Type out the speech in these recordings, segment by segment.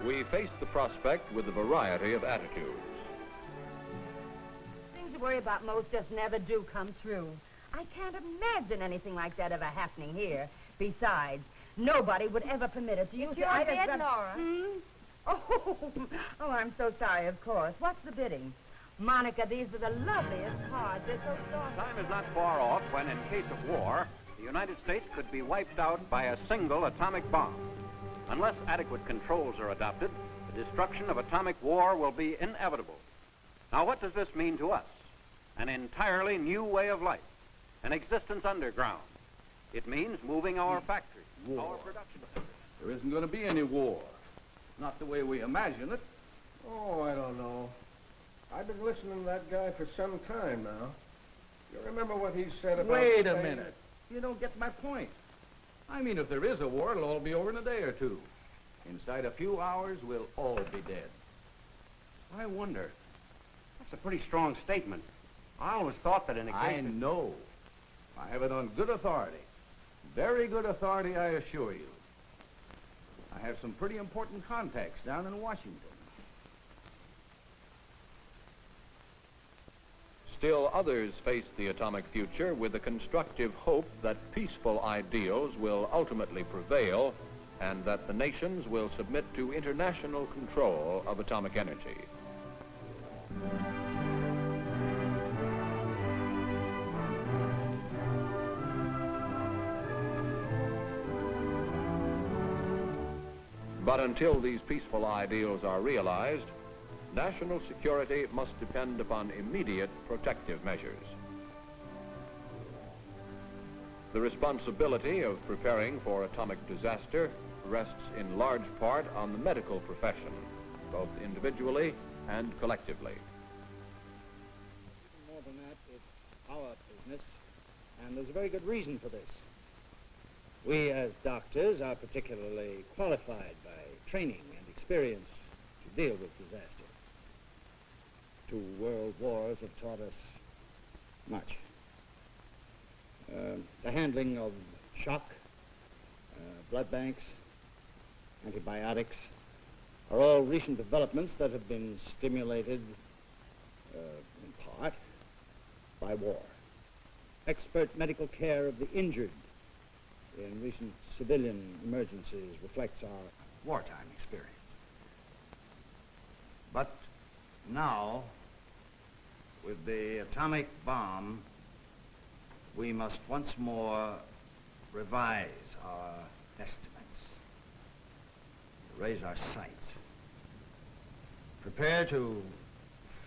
We face the prospect with a variety of attitudes. Things you worry about most just never do come true. I can't imagine anything like that ever happening here. Besides, nobody would ever permit it. Do you? It's your bid, Nora. Oh, I'm so sorry, of course. What's the bidding? Monica, these are the loveliest cards. They're so soft. Time is not far off when, in case of war, the United States could be wiped out by a single atomic bomb. Unless adequate controls are adopted, the destruction of atomic war will be inevitable. Now, what does this mean to us? An entirely new way of life, an existence underground. It means moving our factories, our production. There isn't going to be any war. Not the way we imagine it. Oh, I don't know. I've been listening to that guy for some time now. You remember what he said about... Wait a minute. You don't get my point. I mean, if there is a war, it'll all be over in a day or two. Inside a few hours, we'll all be dead. I wonder. That's a pretty strong statement. I always thought that in a case... I know. I have it on good authority. Very good authority, I assure you. I have some pretty important contacts down in Washington. Still others face the atomic future with the constructive hope that peaceful ideals will ultimately prevail and that the nations will submit to international control of atomic energy. But until these peaceful ideals are realized, national security must depend upon immediate protective measures. The responsibility of preparing for atomic disaster rests in large part on the medical profession, both individually and collectively. More than that, it's our business, and there's a very good reason for this. We as doctors are particularly qualified by training and experience to deal with disaster. 2 world wars have taught us much. The handling of shock, blood banks, antibiotics are all recent developments that have been stimulated, in part, by war. Expert medical care of the injured in recent civilian emergencies reflects our wartime experience. But now, with the atomic bomb, we must once more revise our estimates, raise our sights, prepare to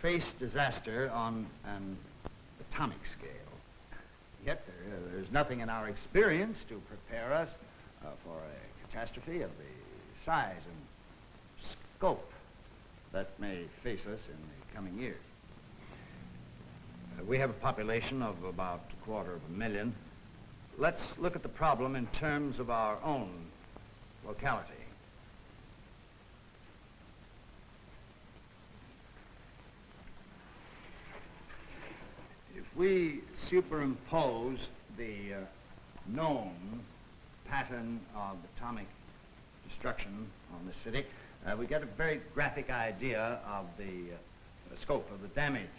face disaster on an atomic scale. Yet there's nothing in our experience to prepare us for a catastrophe of the size and scope that may face us in the coming years. We have a population of about 250,000. Let's look at the problem in terms of our own locality. If we superimpose the known pattern of atomic destruction on the city, we get a very graphic idea of the scope of the damage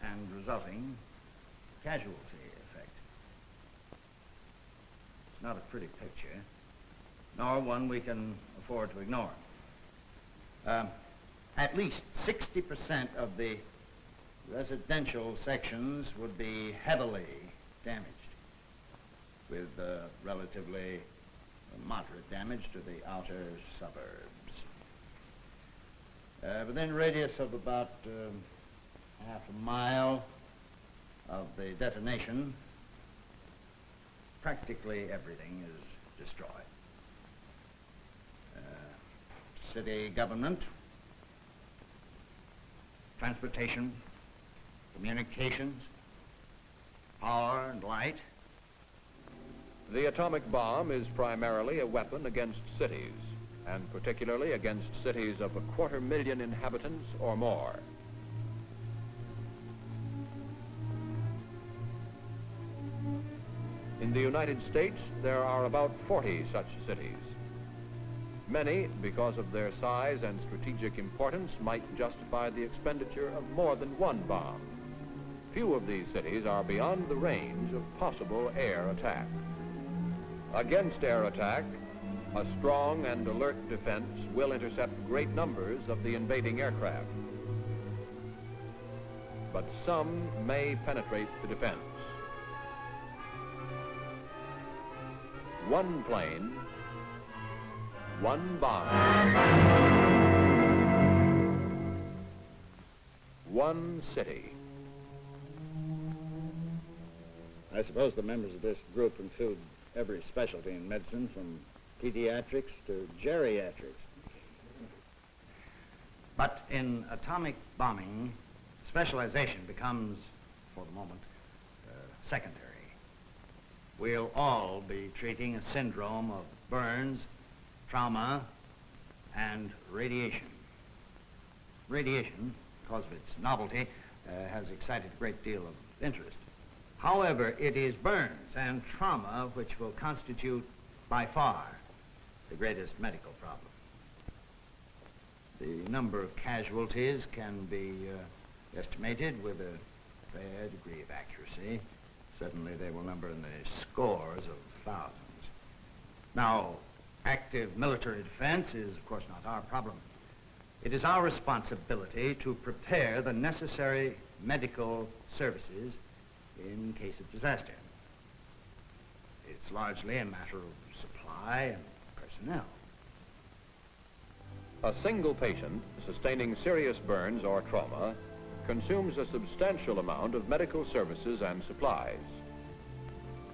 and resulting casualty effect. It's not a pretty picture, nor one we can afford to ignore. At least 60% of the residential sections would be heavily damaged, with relatively moderate damage to the outer suburbs. Within a radius of about half a mile of the detonation, practically everything is destroyed. City government, transportation, communications, power and light. The atomic bomb is primarily a weapon against cities, and particularly against cities of 250,000 inhabitants or more. In the United States, there are about 40 such cities. Many, because of their size and strategic importance, might justify the expenditure of more than one bomb. Few of these cities are beyond the range of possible air attack. Against air attack, a strong and alert defense will intercept great numbers of the invading aircraft. But some may penetrate the defense. One plane, one bomb, one city. I suppose the members of this group include every specialty in medicine, from pediatrics to geriatrics. But in atomic bombing, specialization becomes, for the moment, secondary. We'll all be treating a syndrome of burns, trauma, and radiation. Radiation, because of its novelty, has excited a great deal of interest. However, it is burns and trauma which will constitute, by far, the greatest medical problem. The number of casualties can be estimated with a fair degree of accuracy. Certainly they will number in the scores of thousands. Now, active military defense is, of course, not our problem. It is our responsibility to prepare the necessary medical services in case of disaster. It's largely a matter of supply and personnel. A single patient sustaining serious burns or trauma consumes a substantial amount of medical services and supplies.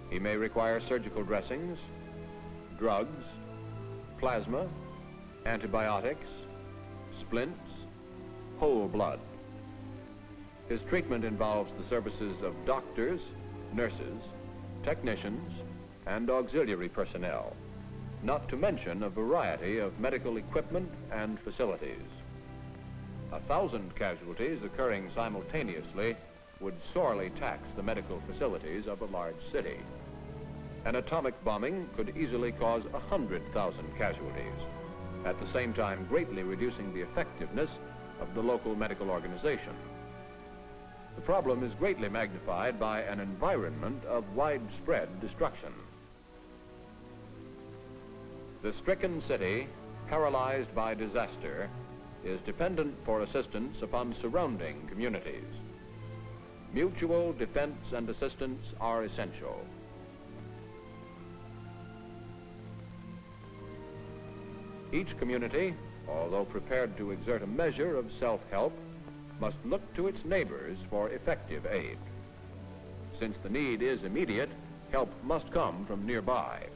He may require surgical dressings, drugs, plasma, antibiotics, splints, whole blood. His treatment involves the services of doctors, nurses, technicians, and auxiliary personnel, not to mention a variety of medical equipment and facilities. 1,000 casualties occurring simultaneously would sorely tax the medical facilities of a large city. An atomic bombing could easily cause 100,000 casualties, at the same time greatly reducing the effectiveness of the local medical organization. The problem is greatly magnified by an environment of widespread destruction. The stricken city, paralyzed by disaster, is dependent for assistance upon surrounding communities. Mutual defense and assistance are essential. Each community, although prepared to exert a measure of self-help, must look to its neighbors for effective aid. Since the need is immediate, help must come from nearby.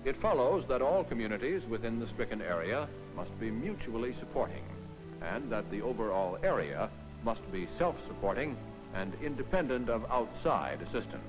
It follows that all communities within the stricken area must be mutually supporting, and that the overall area must be self-supporting and independent of outside assistance.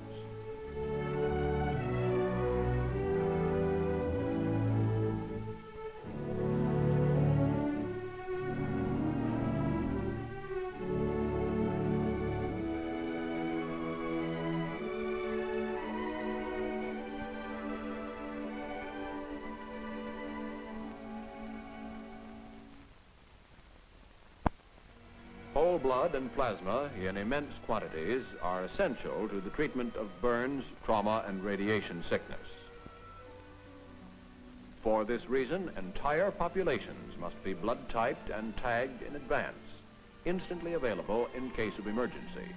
Whole blood and plasma in immense quantities are essential to the treatment of burns, trauma, and radiation sickness. For this reason, entire populations must be blood typed and tagged in advance, instantly available in case of emergency.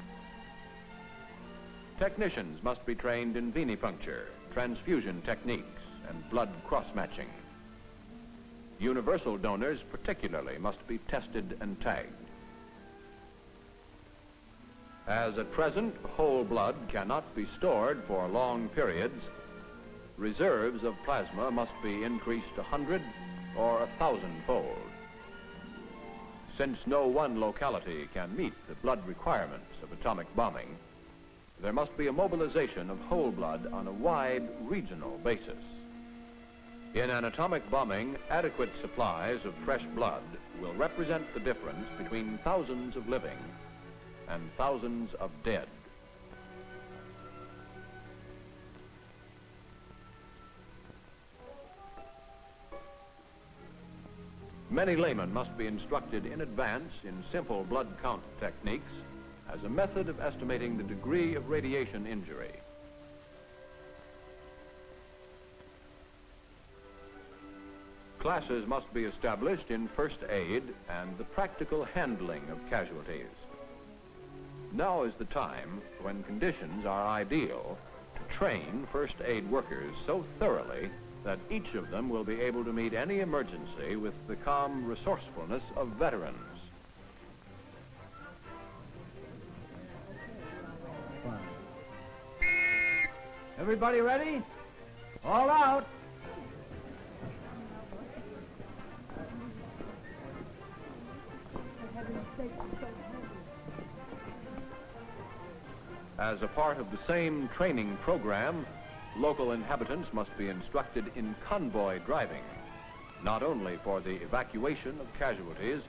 Technicians must be trained in venipuncture, transfusion techniques, and blood cross-matching. Universal donors particularly must be tested and tagged. As at present, whole blood cannot be stored for long periods, reserves of plasma must be increased 100 or 1,000-fold. Since no one locality can meet the blood requirements of atomic bombing, there must be a mobilization of whole blood on a wide regional basis. In an atomic bombing, adequate supplies of fresh blood will represent the difference between thousands of living and thousands of dead. Many laymen must be instructed in advance in simple blood count techniques as a method of estimating the degree of radiation injury. Classes must be established in first aid and the practical handling of casualties. Now is the time when conditions are ideal to train first aid workers so thoroughly that each of them will be able to meet any emergency with the calm resourcefulness of veterans. Everybody ready? All out. As a part of the same training program, local inhabitants must be instructed in convoy driving, not only for the evacuation of casualties,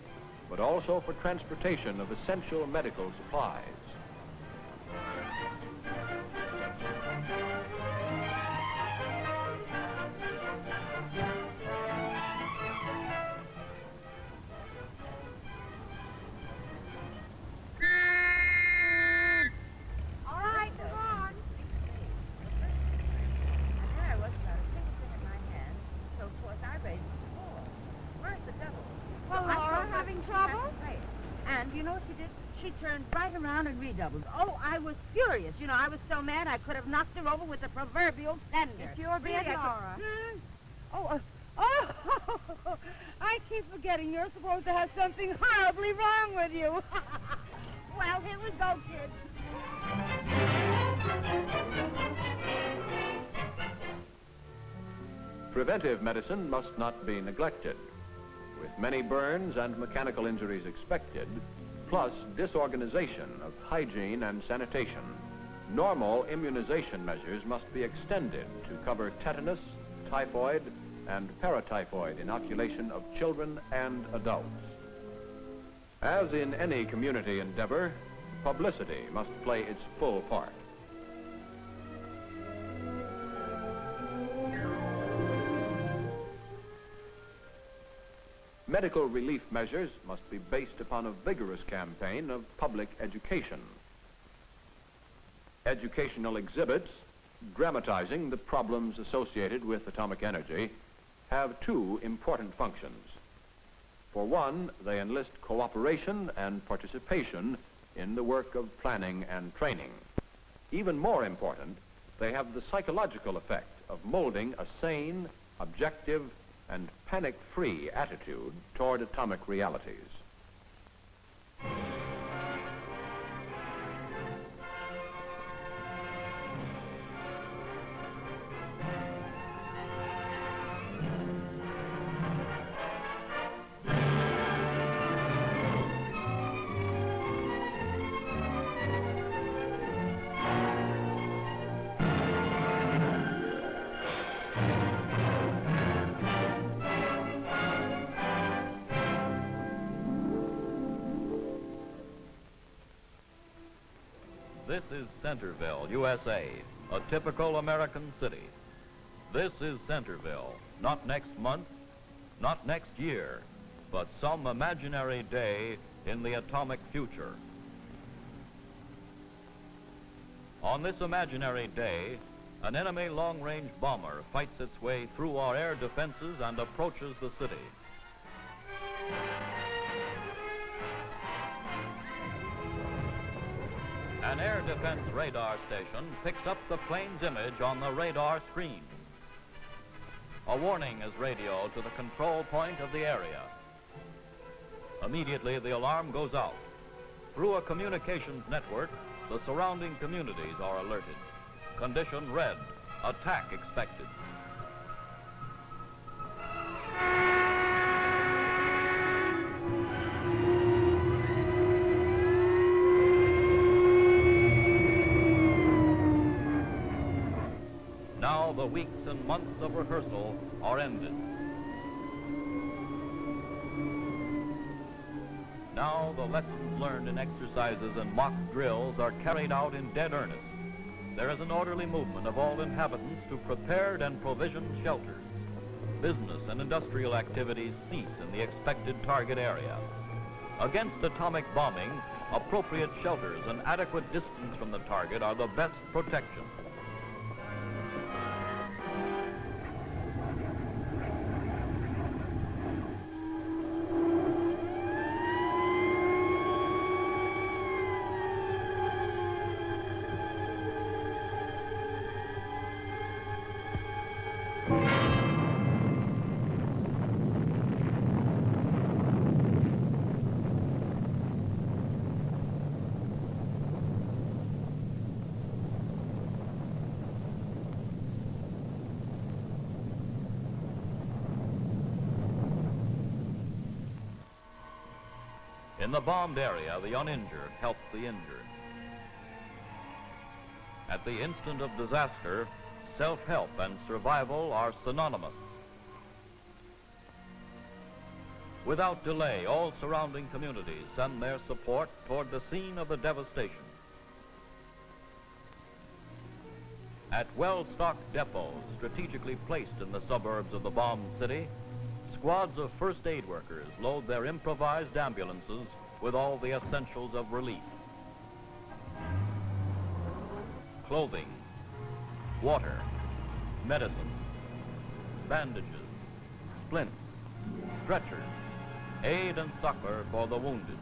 but also for transportation of essential medical supplies. And you know what she did? She turned right around and redoubled. Oh, I was furious. You know, I was so mad I could have knocked her over with the proverbial fender. It's your bid, Laura. I keep forgetting you're supposed to have something horribly wrong with you. Well, here we go, kids. Preventive medicine must not be neglected. With many burns and mechanical injuries expected, plus disorganization of hygiene and sanitation, normal immunization measures must be extended to cover tetanus, typhoid, and paratyphoid inoculation of children and adults. As in any community endeavor, publicity must play its full part. Medical relief measures must be based upon a vigorous campaign of public education. Educational exhibits dramatizing the problems associated with atomic energy have two important functions. For one, they enlist cooperation and participation in the work of planning and training. Even more important, they have the psychological effect of molding a sane, objective, and panic-free attitude toward atomic realities. This is Centerville, USA, a typical American city. This is Centerville, not next month, not next year, but some imaginary day in the atomic future. On this imaginary day, an enemy long-range bomber fights its way through our air defenses and approaches the city. An air defense radar station picks up the plane's image on the radar screen. A warning is radioed to the control point of the area. Immediately, the alarm goes out. Through a communications network, the surrounding communities are alerted. Condition red, attack expected. Now the weeks and months of rehearsal are ended. Now the lessons learned in exercises and mock drills are carried out in dead earnest. There is an orderly movement of all inhabitants to prepared and provisioned shelters. business and industrial activities cease in the expected target area. Against atomic bombing, appropriate shelters and adequate distance from the target are the best protection. In the bombed area, the uninjured help the injured. At the instant of disaster, self-help and survival are synonymous. Without delay, all surrounding communities send their support toward the scene of the devastation. At well-stocked depots strategically placed in the suburbs of the bombed city, squads of first aid workers load their improvised ambulances with all the essentials of relief. Clothing, water, medicine, bandages, splints, stretchers, aid and succor for the wounded.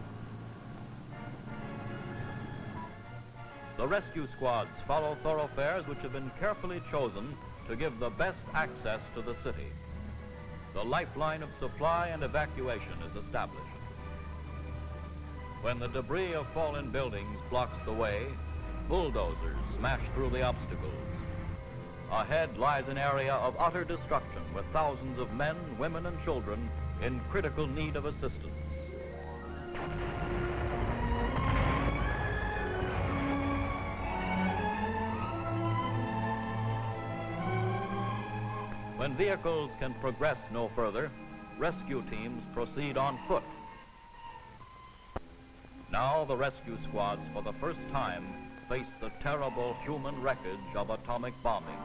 The rescue squads follow thoroughfares which have been carefully chosen to give the best access to the city. The lifeline of supply and evacuation is established. When the debris of fallen buildings blocks the way, bulldozers smash through the obstacles. Ahead lies an area of utter destruction with thousands of men, women, and children in critical need of assistance. When vehicles can progress no further, rescue teams proceed on foot. Now the rescue squads, for the first time, face the terrible human wreckage of atomic bombing.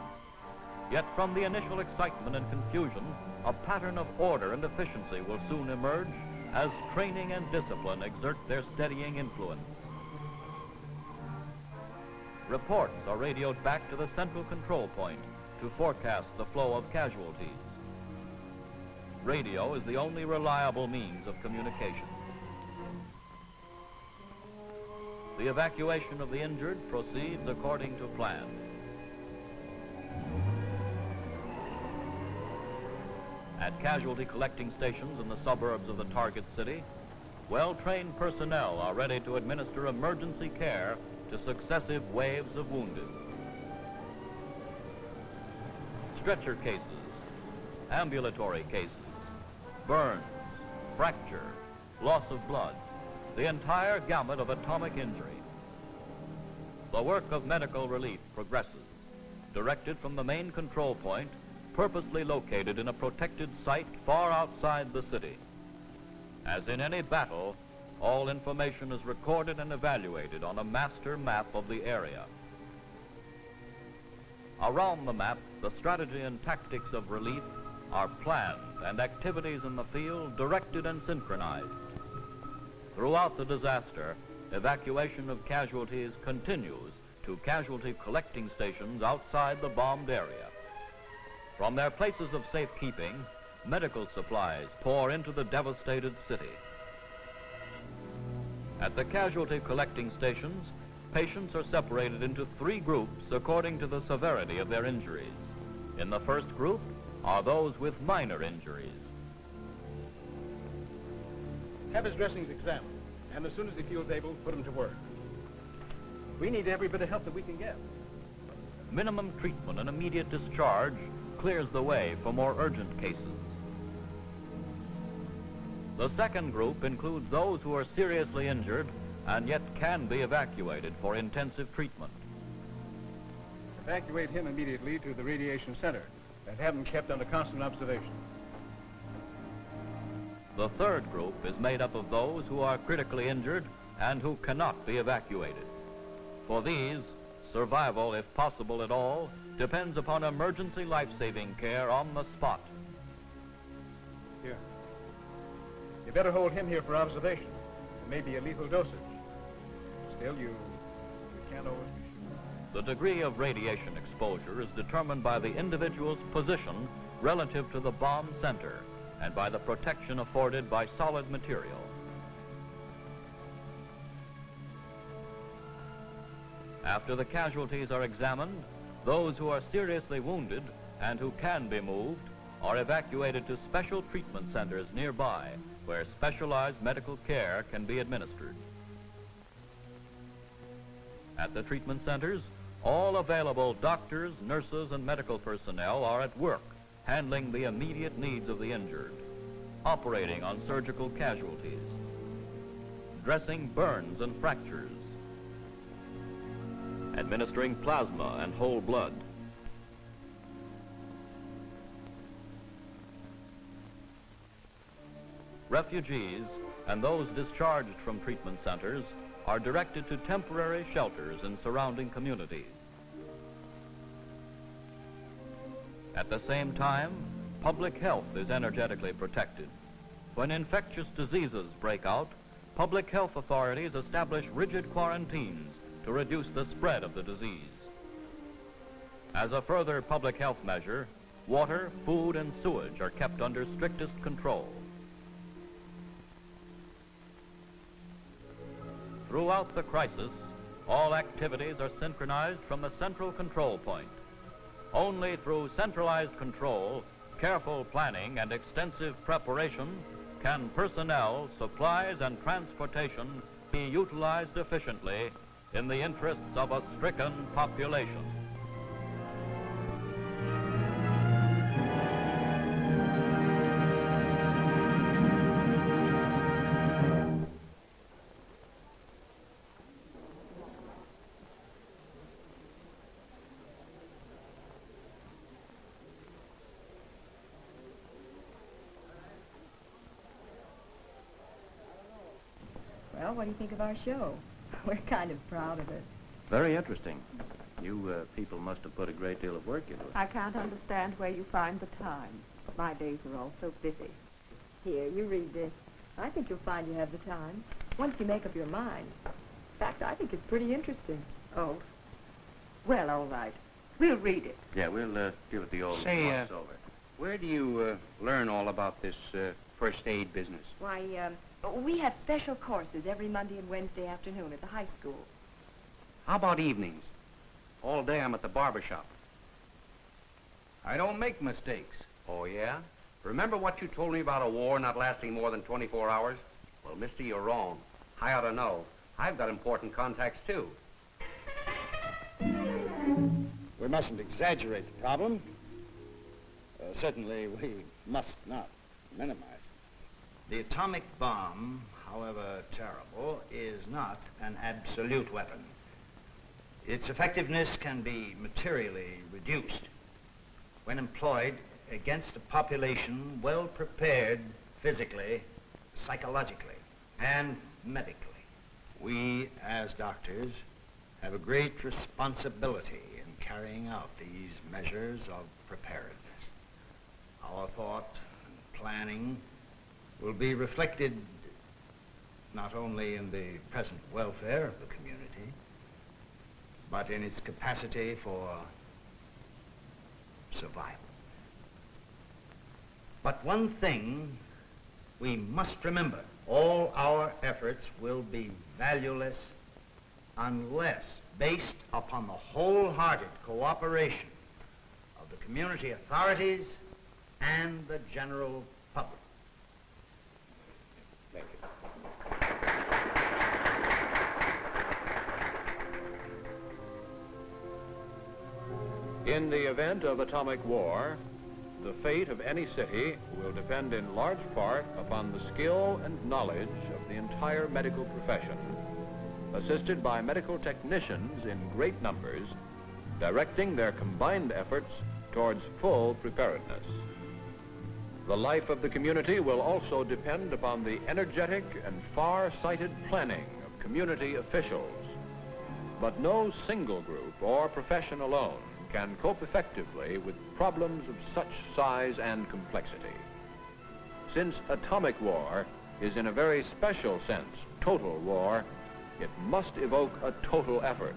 Yet from the initial excitement and confusion, a pattern of order and efficiency will soon emerge as training and discipline exert their steadying influence. Reports are radioed back to the central control point to forecast the flow of casualties. Radio is the only reliable means of communication. The evacuation of the injured proceeds according to plan. At casualty collecting stations in the suburbs of the target city, well-trained personnel are ready to administer emergency care to successive waves of wounded. Stretcher cases, ambulatory cases, burns, fracture, loss of blood, the entire gamut of atomic injury. The work of medical relief progresses, directed from the main control point, purposely located in a protected site far outside the city. As in any battle, all information is recorded and evaluated on a master map of the area. Around the map, the strategy and tactics of relief are planned and activities in the field directed and synchronized. Throughout the disaster, evacuation of casualties continues to casualty collecting stations outside the bombed area. From their places of safekeeping, medical supplies pour into the devastated city. At the casualty collecting stations, patients are separated into 3 groups according to the severity of their injuries. In the first group are those with minor injuries. Have his dressings examined, and as soon as he feels able, put him to work. We need every bit of help that we can get. Minimum treatment and immediate discharge clears the way for more urgent cases. The second group includes those who are seriously injured and yet can be evacuated for intensive treatment. Evacuate him immediately to the radiation center and have him kept under constant observation. The third group is made up of those who are critically injured and who cannot be evacuated. For these, survival, if possible at all, depends upon emergency life-saving care on the spot. You better hold him here for observation. It may be a lethal dosage. Still, you can't always be sure. The degree of radiation exposure is determined by the individual's position relative to the bomb center and by the protection afforded by solid material. After the casualties are examined, those who are seriously wounded and who can be moved are evacuated to special treatment centers nearby where specialized medical care can be administered. At the treatment centers, all available doctors, nurses, and medical personnel are at work handling the immediate needs of the injured, operating on surgical casualties, dressing burns and fractures, administering plasma and whole blood, refugees and those discharged from treatment centers are directed to temporary shelters in surrounding communities. At the same time, public health is energetically protected. When infectious diseases break out, public health authorities establish rigid quarantines to reduce the spread of the disease. As a further public health measure, water, food, and sewage are kept under strictest control. Throughout the crisis, all activities are synchronized from the central control point. Only through centralized control, careful planning, and extensive preparation can personnel, supplies, and transportation be utilized efficiently in the interests of a stricken population. Well, what do you think of our show? We're kind of proud of it. Very interesting. You people must have put a great deal of work into it. I can't understand where you find the time. My days are all so busy. Here, you read this. I think you'll find you have the time, once you make up your mind. In fact, I think it's pretty interesting. Oh. Well, all right. We'll read it. Yeah, we'll give it the old Say, once over. Where do you learn all about this first aid business? Why, we have special courses every Monday and Wednesday afternoon at the high school. How about evenings? All day I'm at the barber shop. I don't make mistakes. Oh, yeah? Remember what you told me about a war not lasting more than 24 hours? Well, mister, you're wrong. I ought to know. I've got important contacts, too. We mustn't exaggerate the problem. Certainly, we must not minimize it. The atomic bomb, however terrible, is not an absolute weapon. Its effectiveness can be materially reduced when employed against a population well prepared physically, psychologically, and medically. We, as doctors, have a great responsibility in carrying out these measures of preparedness. Our thought and planning will be reflected not only in the present welfare of the community, but in its capacity for survival. But one thing we must remember, all our efforts will be valueless unless based upon the wholehearted cooperation of the community authorities and the general public. Thank you. In the event of atomic war, the fate of any city will depend in large part upon the skill and knowledge of the entire medical profession, assisted by medical technicians in great numbers, directing their combined efforts towards full preparedness. The life of the community will also depend upon the energetic and far-sighted planning of community officials. But no single group or profession alone can cope effectively with problems of such size and complexity. Since atomic war is in a very special sense total war, it must evoke a total effort.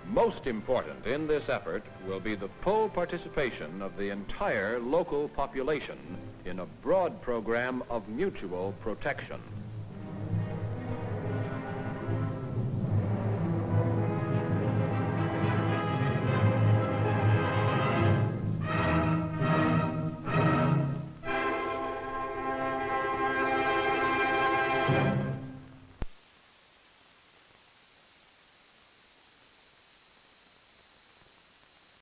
Most important in this effort will be the full participation of the entire local population in a broad program of mutual protection.